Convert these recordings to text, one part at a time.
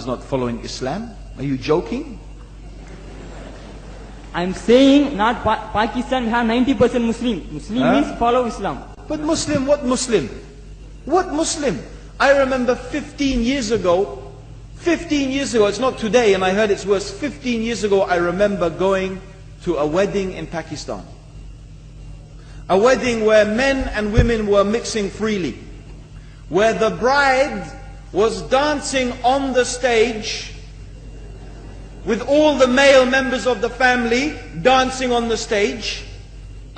is not following Islam? Are you joking? I'm saying not Pakistan have 90% Muslim. Muslim means follow Islam. But Muslim, what Muslim? What Muslim? I remember 15 years ago, it's not today and I heard it's worse, 15 years ago I remember going to a wedding in Pakistan. A wedding where men and women were mixing freely. Where the bride was dancing on the stage with all the male members of the family dancing on the stage.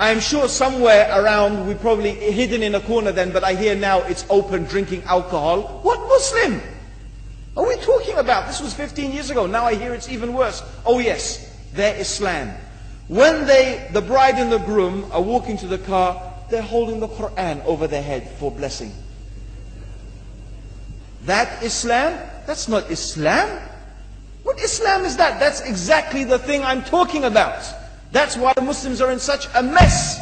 I'm sure somewhere around, we probably hidden in a corner then, but I hear now it's open, drinking alcohol. What Muslim are we talking about? This was 15 years ago. Now I hear it's even worse. Oh yes, their Islam. When the bride and the groom are walking to the car, they're holding the Quran over their head for blessing. That Islam? That's not Islam. What Islam is that? That's exactly the thing I'm talking about. That's why the Muslims are in such a mess.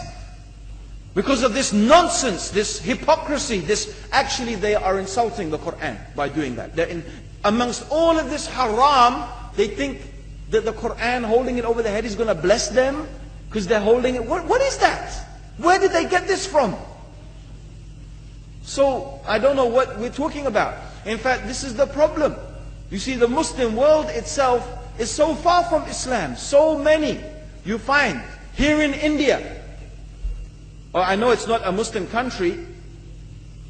Because of this nonsense, this hypocrisy, actually they are insulting the Quran by doing that. Amongst all of this haram, they think that the Quran, holding it over their head, is going to bless them because they're holding it. What is that? Where did they get this from? So, I don't know what we're talking about. In fact, this is the problem. You see, the Muslim world itself is so far from Islam. So many you find here in India. Well, I know it's not a Muslim country,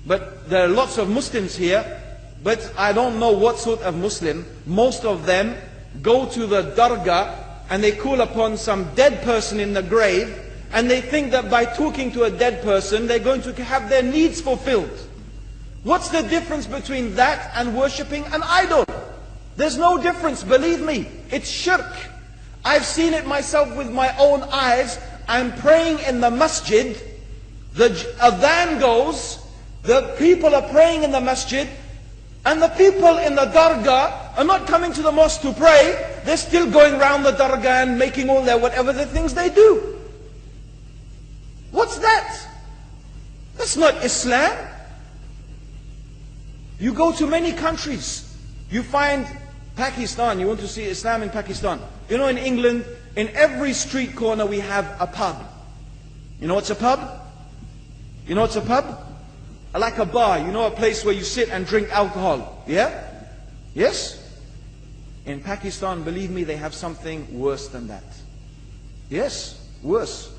but there are lots of Muslims here. But I don't know what sort of Muslim. Most of them go to the dargah and they call upon some dead person in the grave, and they think that by talking to a dead person, they're going to have their needs fulfilled. What's the difference between that and worshipping an idol? There's no difference, believe me. It's shirk. I've seen it myself with my own eyes. I'm praying in the masjid. The adhan goes. The people are praying in the masjid. And the people in the dargah are not coming to the mosque to pray. They're still going around the dargah and making all their whatever the things they do. What's that? That's not Islam. You go to many countries. You find Pakistan, you want to see Islam in Pakistan. You know, in England, in every street corner we have a pub. You know what's a pub? You know what's a pub? Like a bar, you know, a place where you sit and drink alcohol. Yeah? Yes? In Pakistan, believe me, they have something worse than that. Yes, worse.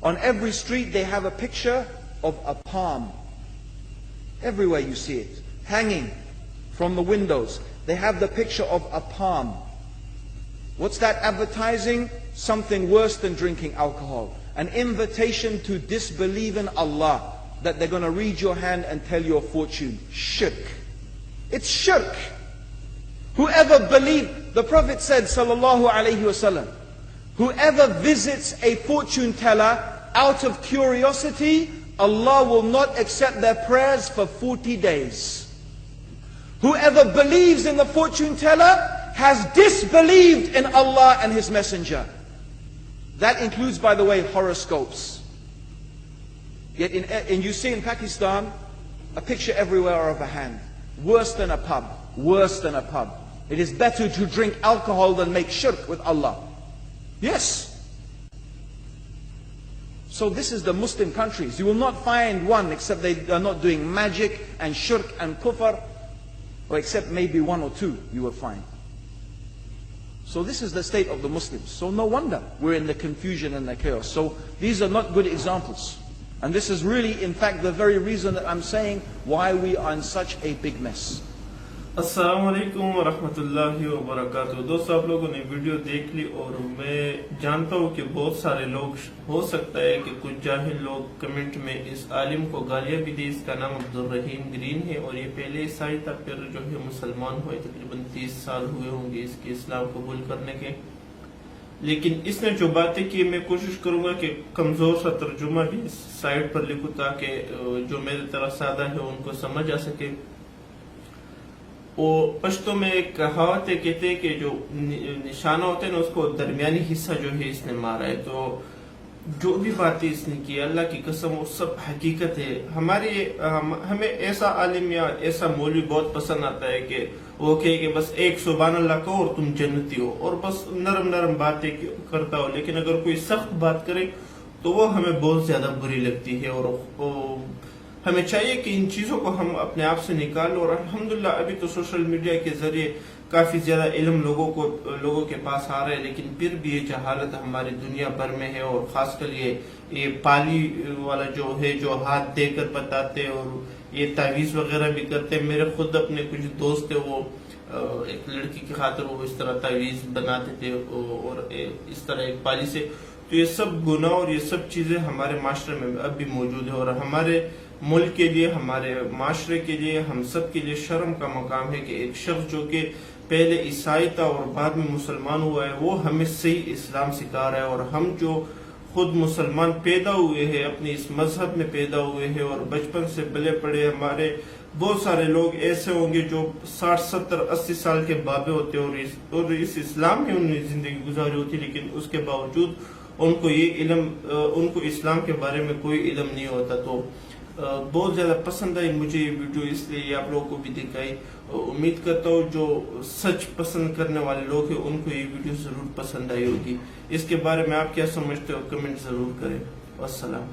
On every street they have a picture of a palm. Everywhere you see it, hanging from the windows. They have the picture of a palm. What's that advertising? Something worse than drinking alcohol. An invitation to disbelieve in Allah. That they're going to read your hand and tell your fortune. Shirk. It's shirk. Whoever believes, the Prophet said, sallallahu alaihi wasallam, whoever visits a fortune teller out of curiosity, Allah will not accept their prayers for 40 days. Whoever believes in the fortune teller has disbelieved in Allah and His Messenger. That includes, by the way, horoscopes. Yet and you see in Pakistan, a picture everywhere of a hand. Worse than a pub. Worse than a pub. It is better to drink alcohol than make shirk with Allah. Yes. So this is the Muslim countries. You will not find one except they are not doing magic and shirk and kufr, or except maybe one or two you will find. So this is the state of the Muslims. So no wonder we're in the confusion and the chaos. So these are not good examples. And this is really, in fact, the very reason that I'm saying why we are in such a big mess. अस्सलामुअलैकुम वरहमतुल्लाहि वबरकातुहू। दोस्तों, आप लोगों ने video देख ली और मैं जानता हूँ कि बहुत सारे लोग, हो सकता है कि कुछ जाहिल लोग कमेंट में इस आलिम को गालियाँ भी दी। इसका नाम अब्दुल रहीम ग्रीन है और ये पहले ईसाई था, फिर जो है मुसलमान हुए। तकरीबन 30 साल हुए होंगे इसके इस्लाम कबूल करने के। लेकिन इसने जो बातें की, मैं कोशिश करूंगा कि कमजोर सा तर्जुमा भी साइड पर लिखूं ताकि जो मेरी तरह सादा है उनको समझ आ सके। वो पश्तो में एक कहावत है, कहते हैं कि जो निशाना होते हैं ना उसको दरमियानी हिस्सा जो है इसने मारा है। तो जो भी बातें इसने की, अल्लाह की कसम, वो सब हकीकत है। हमें ऐसा आलिम या ऐसा मौलवी बहुत पसंद आता है कि وہ کہے کہ بس ایک سبحان اللہ کہو اور تم جنتی ہو، اور بس نرم نرم باتیں کرتا ہو، لیکن اگر کوئی سخت بات کرے تو وہ ہمیں بہت زیادہ بری لگتی ہے، اور ہمیں چاہیے کہ ان چیزوں کو ہم اپنے آپ سے نکالیں. اور الحمدللہ ابھی تو سوشل میڈیا کے ذریعے کافی زیادہ علم لوگوں کے پاس آ رہا ہے، لیکن پھر بھی یہ جہالت ہماری دنیا بھر میں ہے. اور خاص کر یہ پالی والا جو ہے، جو ہاتھ دے کر بتاتے اور یہ تعویذ وغیرہ بھی کرتے ہیں. میرے خود اپنے کچھ دوست ہیں، وہ ایک لڑکی کی خاطر وہ اس طرح تعویذ بناتے تھے اور اس طرح ایک پالی سے. تو یہ سب گناہ اور یہ سب چیزیں ہمارے معاشرے میں اب بھی موجود ہے، اور ہمارے ملک کے لیے، ہمارے معاشرے کے لیے، ہم سب کے لیے شرم کا مقام ہے کہ ایک شخص جو کہ پہلے عیسائی تھا اور بعد میں مسلمان ہوا ہے، وہ ہمیں صحیح اسلام سکھا رہا ہے. اور ہم جو خود مسلمان پیدا ہوئے ہیں، اپنے اس مذہب میں پیدا ہوئے ہیں اور بچپن سے پلے پڑے، ہمارے بہت سارے لوگ ایسے ہوں گے جو 60 70 80 سال کے بابے ہوتے ہیں اور اس اسلام میں انہوں نے زندگی گزاری ہوتی، لیکن اس کے باوجود ان کو یہ علم، ان کو اسلام کے بارے میں کوئی علم نہیں ہوتا. تو بہت زیادہ پسند آئی مجھے یہ ویڈیو، اس لیے یہ آپ لوگوں کو بھی دکھائی. امید کرتا ہوں جو سچ پسند کرنے والے لوگ ہیں ان کو یہ ویڈیو ضرور پسند آئی ہوگی. اس کے بارے میں آپ کیا سمجھتے ہو کمنٹ ضرور کریں. والسلام.